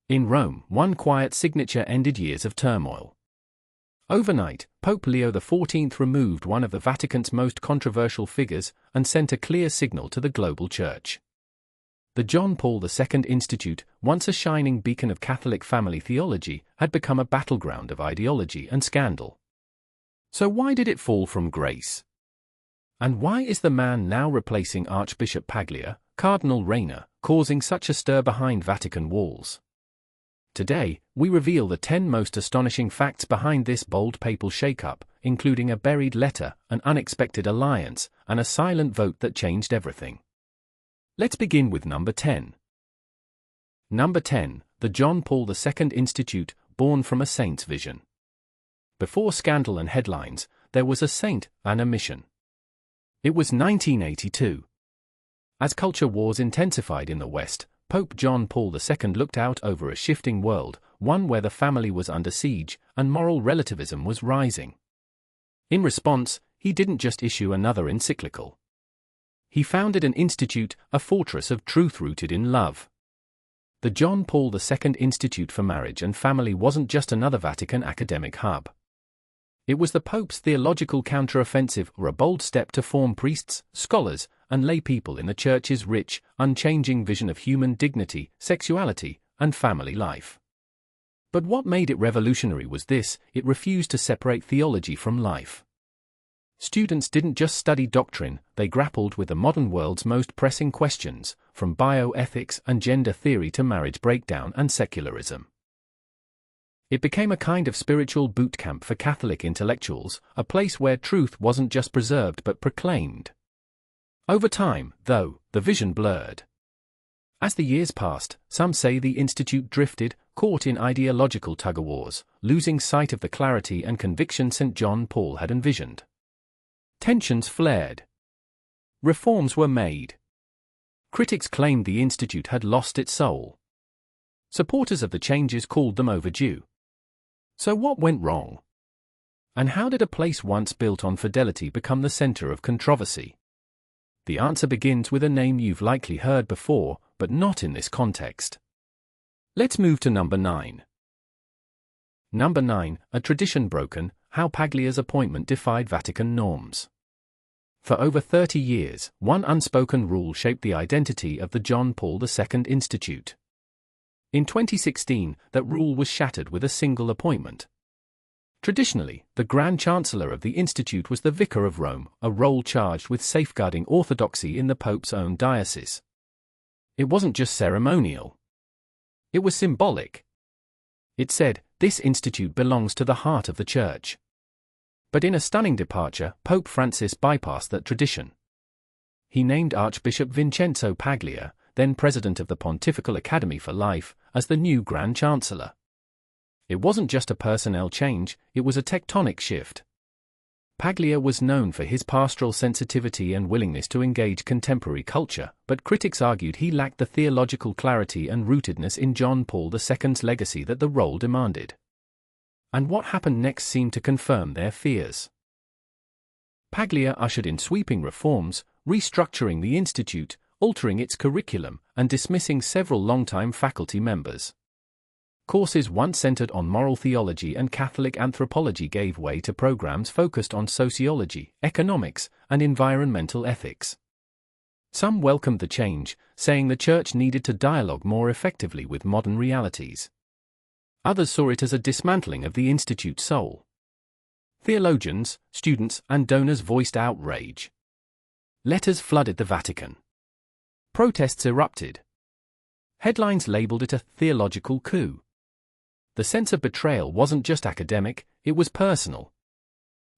In Rome, one quiet signature ended years of turmoil. Overnight, Pope Leo XIV removed one of the Vatican's most controversial figures and sent a clear signal to the global Church. The John Paul II Institute, once a shining beacon of Catholic family theology, had become a battleground of ideology and scandal. So why did it fall from grace? And why is the man now replacing Archbishop Paglia, Cardinal Reina, causing such a stir behind Vatican walls? Today, we reveal the 10 most astonishing facts behind this bold papal shakeup, including a buried letter, an unexpected alliance, and a silent vote that changed everything. Let's begin with number 10. Number 10, the John Paul II Institute, born from a saint's vision. Before scandal and headlines, there was a saint and a mission. It was 1982. As culture wars intensified in the West, Pope John Paul II looked out over a shifting world, one where the family was under siege and moral relativism was rising. In response, he didn't just issue another encyclical. He founded an institute, a fortress of truth rooted in love. The John Paul II Institute for Marriage and Family wasn't just another Vatican academic hub. It was the Pope's theological counteroffensive, or a bold step to form priests, scholars, and lay people in the Church's rich, unchanging vision of human dignity, sexuality, and family life. But what made it revolutionary was this: it refused to separate theology from life. Students didn't just study doctrine, they grappled with the modern world's most pressing questions, from bioethics and gender theory to marriage breakdown and secularism. It became a kind of spiritual boot camp for Catholic intellectuals, a place where truth wasn't just preserved but proclaimed. Over time, though, the vision blurred. As the years passed, some say the institute drifted, caught in ideological tug-of-wars, losing sight of the clarity and conviction St. John Paul had envisioned. Tensions flared. Reforms were made. Critics claimed the institute had lost its soul. Supporters of the changes called them overdue. So what went wrong? And how did a place once built on fidelity become the center of controversy? The answer begins with a name you've likely heard before, but not in this context. Let's move to number 9. Number 9, a tradition broken, how Paglia's appointment defied Vatican norms. For over 30 years, one unspoken rule shaped the identity of the John Paul II Institute. In 2016, that rule was shattered with a single appointment. Traditionally, the Grand Chancellor of the Institute was the Vicar of Rome, a role charged with safeguarding orthodoxy in the Pope's own diocese. It wasn't just ceremonial. It was symbolic. It said, "This institute belongs to the heart of the Church." But in a stunning departure, Pope Francis bypassed that tradition. He named Archbishop Vincenzo Paglia, then president of the Pontifical Academy for Life, as the new Grand Chancellor. It wasn't just a personnel change, it was a tectonic shift. Paglia was known for his pastoral sensitivity and willingness to engage contemporary culture, but critics argued he lacked the theological clarity and rootedness in John Paul II's legacy that the role demanded. And what happened next seemed to confirm their fears. Paglia ushered in sweeping reforms, restructuring the institute, altering its curriculum, and dismissing several longtime faculty members. Courses once centered on moral theology and Catholic anthropology gave way to programs focused on sociology, economics, and environmental ethics. Some welcomed the change, saying the Church needed to dialogue more effectively with modern realities. Others saw it as a dismantling of the institute's soul. Theologians, students, and donors voiced outrage. Letters flooded the Vatican. Protests erupted. Headlines labeled it a theological coup. The sense of betrayal wasn't just academic, it was personal.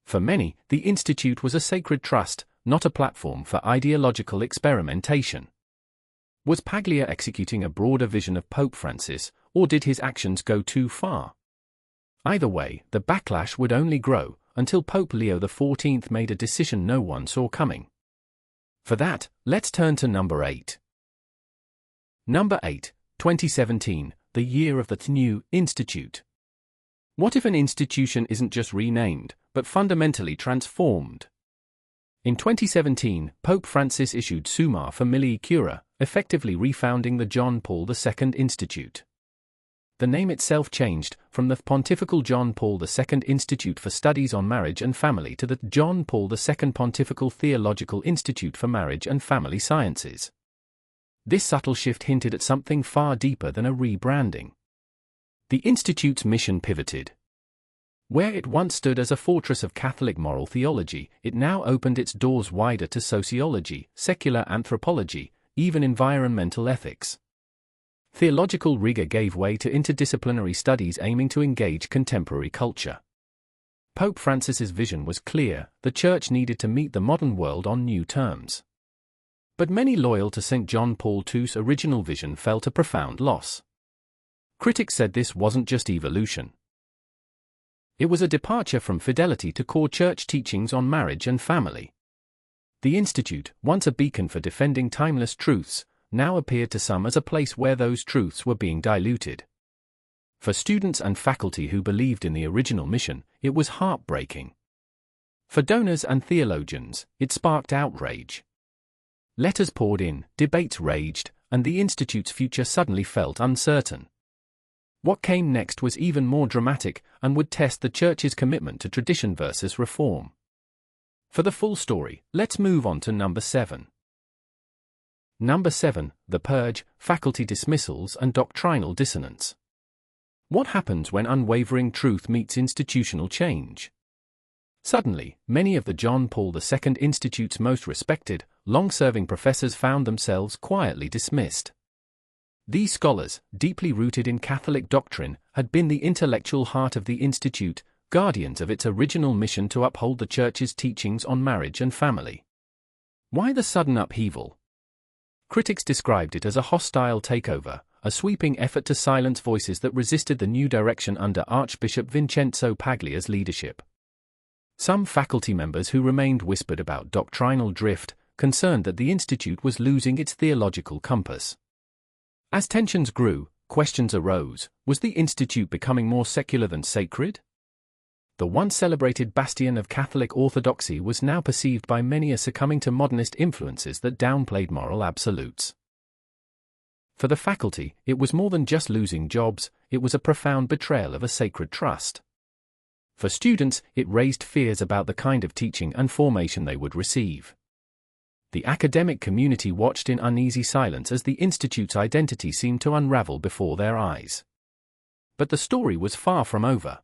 For many, the institute was a sacred trust, not a platform for ideological experimentation. Was Paglia executing a broader vision of Pope Francis, or did his actions go too far? Either way, the backlash would only grow, until Pope Leo XIV made a decision no one saw coming. For that, let's turn to number 8. Number 8, 2017, the year of the new institute. What if an institution isn't just renamed, but fundamentally transformed? In 2017, Pope Francis issued Summa Familiae Cura, effectively refounding the John Paul II Institute. the name itself changed from the Pontifical John Paul II Institute for Studies on Marriage and Family to the John Paul II Pontifical Theological Institute for Marriage and Family Sciences. This subtle shift hinted at something far deeper than a rebranding. The Institute's mission pivoted. Where it once stood as a fortress of Catholic moral theology, it now opened its doors wider to sociology, secular anthropology, even environmental ethics. Theological rigor gave way to interdisciplinary studies aiming to engage contemporary culture. Pope Francis's vision was clear: the Church needed to meet the modern world on new terms. But many loyal to St. John Paul II's original vision felt a profound loss. Critics said this wasn't just evolution. It was a departure from fidelity to core Church teachings on marriage and family. The Institute, once a beacon for defending timeless truths, now appeared to some as a place where those truths were being diluted. For students and faculty who believed in the original mission, it was heartbreaking. For donors and theologians, it sparked outrage. Letters poured in, debates raged, and the Institute's future suddenly felt uncertain. What came next was even more dramatic and would test the Church's commitment to tradition versus reform. For the full story, let's move on to number 7. Number 7, the purge, faculty dismissals and doctrinal dissonance. What happens when unwavering truth meets institutional change? Suddenly, many of the John Paul II Institute's most respected, long-serving professors found themselves quietly dismissed. These scholars, deeply rooted in Catholic doctrine, had been the intellectual heart of the Institute, guardians of its original mission to uphold the Church's teachings on marriage and family. Why the sudden upheaval? Critics described it as a hostile takeover, a sweeping effort to silence voices that resisted the new direction under Archbishop Vincenzo Paglia's leadership. Some faculty members who remained whispered about doctrinal drift, concerned that the Institute was losing its theological compass. As tensions grew, questions arose: was the Institute becoming more secular than sacred? The once celebrated bastion of Catholic orthodoxy was now perceived by many as succumbing to modernist influences that downplayed moral absolutes. For the faculty, it was more than just losing jobs, it was a profound betrayal of a sacred trust. For students, it raised fears about the kind of teaching and formation they would receive. The academic community watched in uneasy silence as the Institute's identity seemed to unravel before their eyes. But the story was far from over.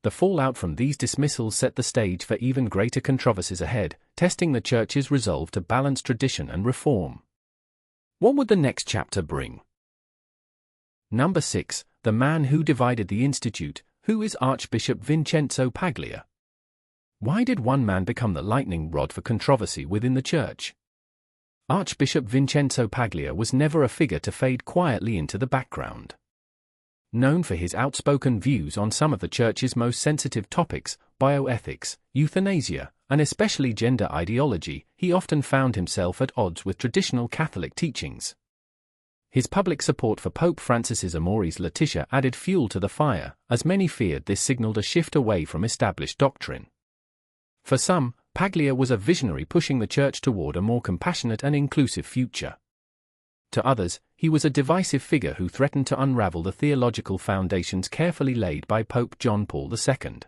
The fallout from these dismissals set the stage for even greater controversies ahead, testing the Church's resolve to balance tradition and reform. What would the next chapter bring? Number 6, the man who divided the Institute. Who is Archbishop Vincenzo Paglia? Why did one man become the lightning rod for controversy within the Church? Archbishop Vincenzo Paglia was never a figure to fade quietly into the background. Known for his outspoken views on some of the Church's most sensitive topics, bioethics, euthanasia, and especially gender ideology, he often found himself at odds with traditional Catholic teachings. His public support for Pope Francis's Amoris Laetitia added fuel to the fire, as many feared this signaled a shift away from established doctrine. For some, Paglia was a visionary pushing the Church toward a more compassionate and inclusive future. To others, he was a divisive figure who threatened to unravel the theological foundations carefully laid by Pope John Paul II.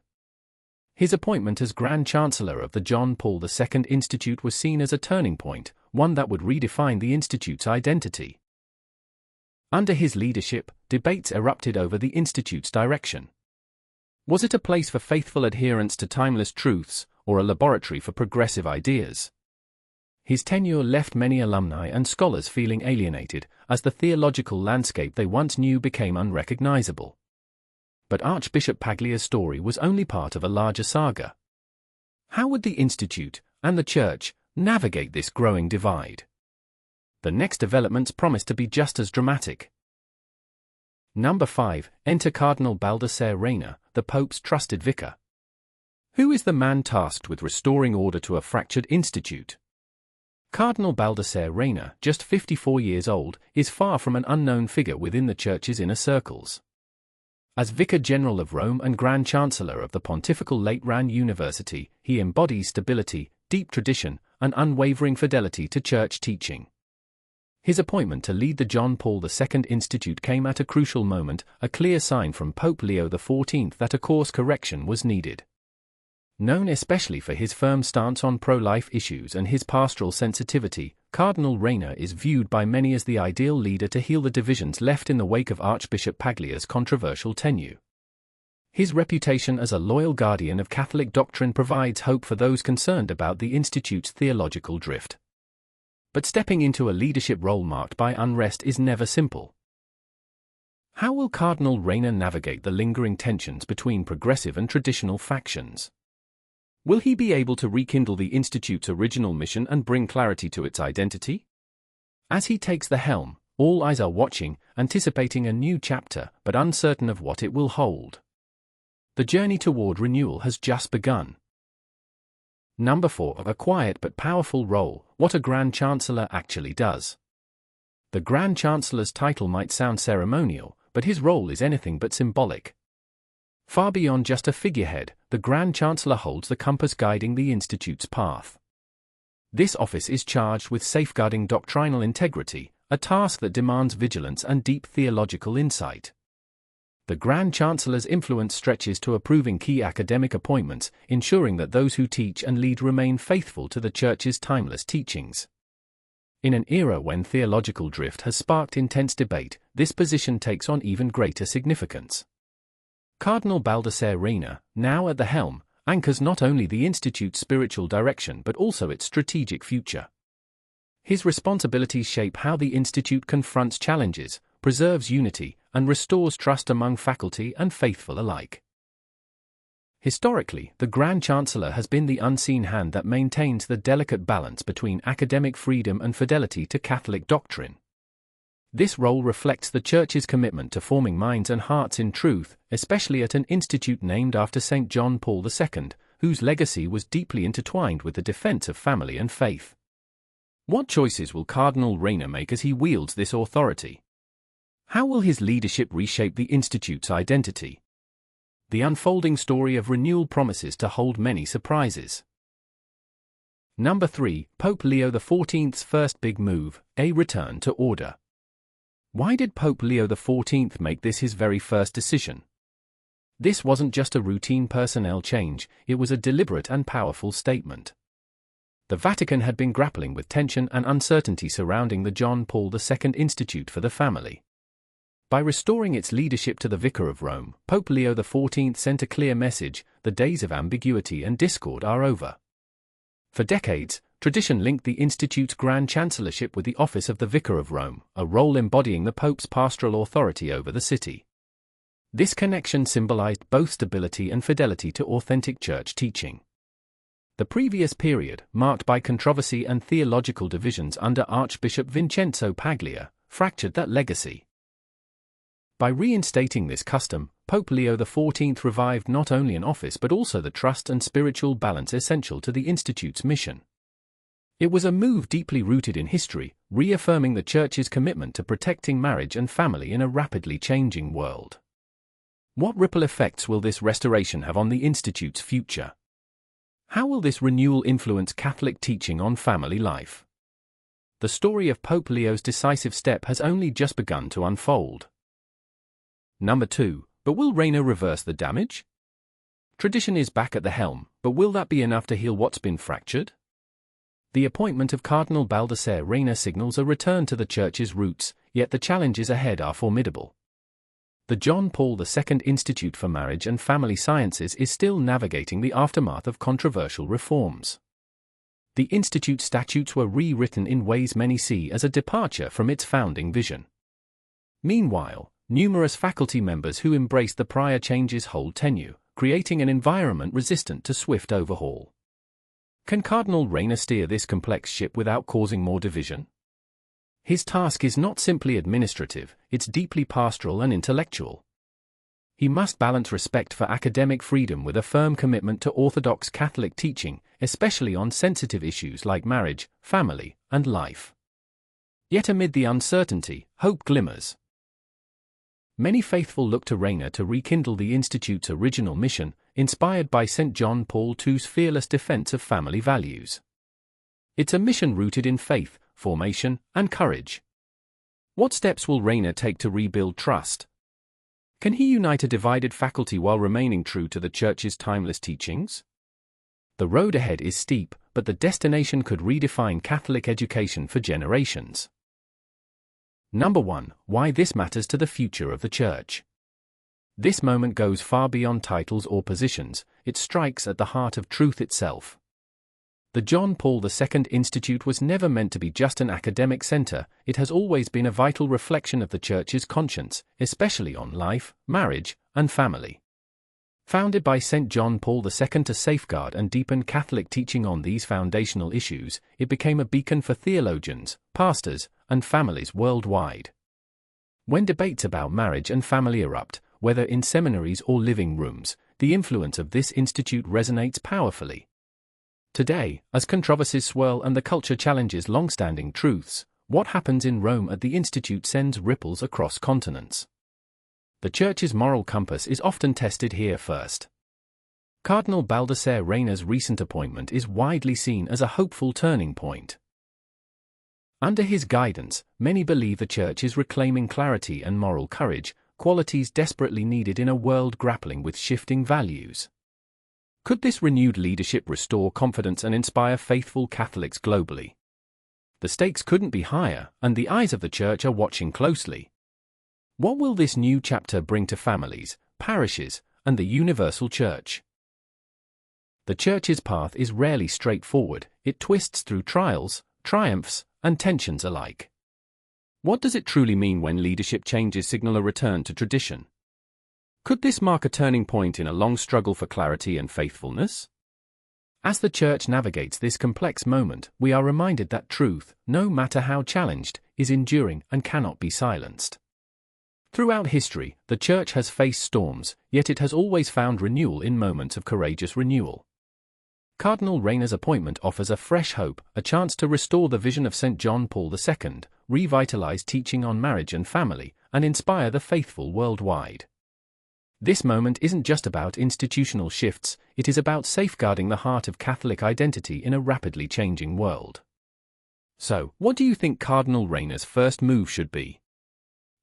His appointment as Grand Chancellor of the John Paul II Institute was seen as a turning point, one that would redefine the Institute's identity. Under his leadership, debates erupted over the Institute's direction. Was it a place for faithful adherence to timeless truths, or a laboratory for progressive ideas? His tenure left many alumni and scholars feeling alienated, as the theological landscape they once knew became unrecognizable. But Archbishop Paglia's story was only part of a larger saga. How would the Institute, and the Church, navigate this growing divide? The next developments promise to be just as dramatic. Number 5, enter Cardinal Reina, the Pope's trusted vicar. Who is the man tasked with restoring order to a fractured institute? Cardinal Reina, just 54 years old, is far from an unknown figure within the Church's inner circles. As Vicar General of Rome and Grand Chancellor of the Pontifical Lateran University, he embodies stability, deep tradition, and unwavering fidelity to Church teaching. His appointment to lead the John Paul II Institute came at a crucial moment, a clear sign from Pope Leo XIV that a course correction was needed. Known especially for his firm stance on pro-life issues and his pastoral sensitivity, Cardinal Reina is viewed by many as the ideal leader to heal the divisions left in the wake of Archbishop Paglia's controversial tenure. His reputation as a loyal guardian of Catholic doctrine provides hope for those concerned about the Institute's theological drift. But stepping into a leadership role marked by unrest is never simple. How will Cardinal Reina navigate the lingering tensions between progressive and traditional factions? Will he be able to rekindle the Institute's original mission and bring clarity to its identity? As he takes the helm, all eyes are watching, anticipating a new chapter, but uncertain of what it will hold. The journey toward renewal has just begun. Number 4. A quiet but powerful role, what a Grand Chancellor actually does. The Grand Chancellor's title might sound ceremonial, but his role is anything but symbolic. Far beyond just a figurehead, the Grand Chancellor holds the compass guiding the Institute's path. This office is charged with safeguarding doctrinal integrity, a task that demands vigilance and deep theological insight. The Grand Chancellor's influence stretches to approving key academic appointments, ensuring that those who teach and lead remain faithful to the Church's timeless teachings. In an era when theological drift has sparked intense debate, this position takes on even greater significance. Cardinal Baldassare Reina, now at the helm, anchors not only the Institute's spiritual direction but also its strategic future. His responsibilities shape how the Institute confronts challenges, preserves unity, and restores trust among faculty and faithful alike. Historically, the Grand Chancellor has been the unseen hand that maintains the delicate balance between academic freedom and fidelity to Catholic doctrine. This role reflects the Church's commitment to forming minds and hearts in truth, especially at an institute named after St. John Paul II, whose legacy was deeply intertwined with the defense of family and faith. What choices will Cardinal Reina make as he wields this authority? How will his leadership reshape the Institute's identity? The unfolding story of renewal promises to hold many surprises. Number 3. Pope Leo XIV's first big move, a return to order. Why did Pope Leo XIV make this his very first decision? This wasn't just a routine personnel change, it was a deliberate and powerful statement. The Vatican had been grappling with tension and uncertainty surrounding the John Paul II Institute for the Family. By restoring its leadership to the Vicar of Rome, Pope Leo XIV sent a clear message: the days of ambiguity and discord are over. For decades, tradition linked the Institute's Grand Chancellorship with the office of the Vicar of Rome, a role embodying the Pope's pastoral authority over the city. This connection symbolized both stability and fidelity to authentic Church teaching. The previous period, marked by controversy and theological divisions under Archbishop Vincenzo Paglia, fractured that legacy. By reinstating this custom, Pope Leo XIV revived not only an office but also the trust and spiritual balance essential to the Institute's mission. It was a move deeply rooted in history, reaffirming the Church's commitment to protecting marriage and family in a rapidly changing world. What ripple effects will this restoration have on the Institute's future? How will this renewal influence Catholic teaching on family life? The story of Pope Leo's decisive step has only just begun to unfold. Number 2. But will Reina reverse the damage? Tradition is back at the helm, but will that be enough to heal what's been fractured? The appointment of Cardinal Baldassare Reina signals a return to the Church's roots, yet the challenges ahead are formidable. The John Paul II Institute for Marriage and Family Sciences is still navigating the aftermath of controversial reforms. The Institute's statutes were rewritten in ways many see as a departure from its founding vision. Meanwhile, numerous faculty members who embraced the prior changes hold tenure, creating an environment resistant to swift overhaul. Can Cardinal Reina steer this complex ship without causing more division? His task is not simply administrative, it's deeply pastoral and intellectual. He must balance respect for academic freedom with a firm commitment to orthodox Catholic teaching, especially on sensitive issues like marriage, family, and life. Yet amid the uncertainty, hope glimmers. Many faithful look to Reina to rekindle the Institute's original mission, inspired by St. John Paul II's fearless defense of family values. It's a mission rooted in faith, formation, and courage. What steps will Reina take to rebuild trust? Can he unite a divided faculty while remaining true to the Church's timeless teachings? The road ahead is steep, but the destination could redefine Catholic education for generations. Number 1. Why this matters to the future of the Church. This moment goes far beyond titles or positions, it strikes at the heart of truth itself. The John Paul II Institute was never meant to be just an academic center, it has always been a vital reflection of the Church's conscience, especially on life, marriage, and family. Founded by St. John Paul II to safeguard and deepen Catholic teaching on these foundational issues, it became a beacon for theologians, pastors, and families worldwide. When debates about marriage and family erupt, whether in seminaries or living rooms, the influence of this institute resonates powerfully. Today, as controversies swirl and the culture challenges long-standing truths, what happens in Rome at the Institute sends ripples across continents. The Church's moral compass is often tested here first. Cardinal Reina's recent appointment is widely seen as a hopeful turning point. Under his guidance, many believe the Church is reclaiming clarity and moral courage, qualities desperately needed in a world grappling with shifting values. Could this renewed leadership restore confidence and inspire faithful Catholics globally? The stakes couldn't be higher, and the eyes of the Church are watching closely. What will this new chapter bring to families, parishes, and the universal Church? The Church's path is rarely straightforward, it twists through trials, triumphs, and tensions alike. What does it truly mean when leadership changes signal a return to tradition? Could this mark a turning point in a long struggle for clarity and faithfulness? As the Church navigates this complex moment, we are reminded that truth, no matter how challenged, is enduring and cannot be silenced. Throughout history, the Church has faced storms, yet it has always found renewal in moments of courageous renewal. Cardinal Reina's appointment offers a fresh hope, a chance to restore the vision of St. John Paul II, revitalize teaching on marriage and family, and inspire the faithful worldwide. This moment isn't just about institutional shifts, it is about safeguarding the heart of Catholic identity in a rapidly changing world. So, what do you think Cardinal Reina's first move should be?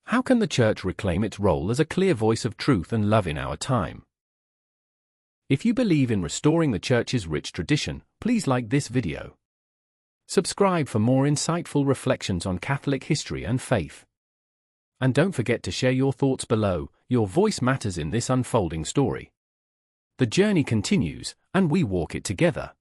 How can the Church reclaim its role as a clear voice of truth and love in our time? If you believe in restoring the Church's rich tradition, please like this video. Subscribe for more insightful reflections on Catholic history and faith. And don't forget to share your thoughts below, your voice matters in this unfolding story. The journey continues, and we walk it together.